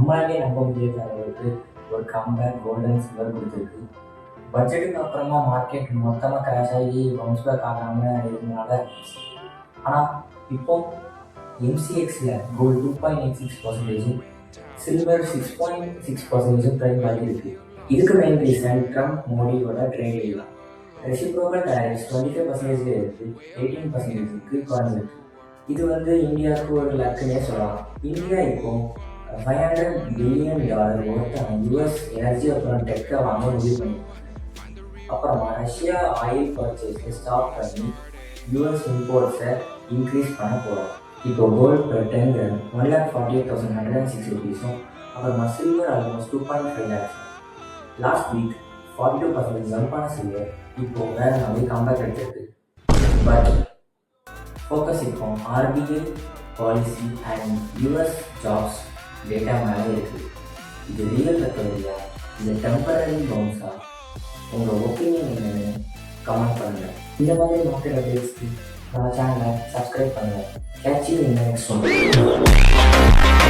நம்மளாலே நம்ப முடியாத அளவுக்கு ஒரு கம்பேக் கோல்டன் சில்வர் கொடுத்துருக்கு. பட்ஜெட்டுக்கு அப்புறமா மார்க்கெட் மொத்தமாக கிராஷ் ஆகி பவுன்ஸ் பேக் ஆகாமல் இருந்தனால இருந்துச்சு. ஆனால் இப்போ எம்சிஎக்ஸில் கோல்டு 2.86%, சில்வர் 6.6% ப்ரைஸ் ஆகியிருக்கு. இதுக்கு மெயின் ரீசன் ட்ரம்ப் மோடியோட ட்ரேட் டீல் தான். ரெசிப்ரோக்கல் டேரிஃப்ஸ் 25% இருக்கு, 18%க்கு குறைஞ்சிருக்கு. இது இந்தியாவுக்கு ஒரு லக்குன்னே சொல்லலாம். இந்தியா இப்போ $500 பில்லியன் ஒருத்தான யூஎஸ் எனர்ஜி அப்புறம் டெக்கை வாங்க முடிவு பண்ணியிருக்காங்க. அப்புறமா ரஷ்யா ஆயில் பர்ச்சேஸை ஸ்டாப் பண்ணி யூஎஸ் இம்போர்ட்ஸை இன்க்ரீஸ் பண்ண போகிறோம். இப்போ கோல்டு per 10 கிராம் 1,48,106 rupees, அப்புறமா silver almost 2.5 lakhs. Last week 42% jump ஆன சில்வர் இப்போ வேற மாதிரி கம்பேக் எடுத்திருக்கு. பட் ஃபோக்கஸ் இப்போ RBI policy and US jobs data மேலே இருக்குது. இது ரியல் ரெக்கவரியா, இது டெம்பரரி பவுன்ஸா? உங்கள் ஒப்பீனியன் என்னன்னு கமெண்ட் பண்ணுங்கள். இந்த மாதிரி மார்க்கெட் அப்டேட்ஸ்க்கு நம்ம சேனலை சப்ஸ்கிரைப் பண்ணுங்கள். Catch you in the next one.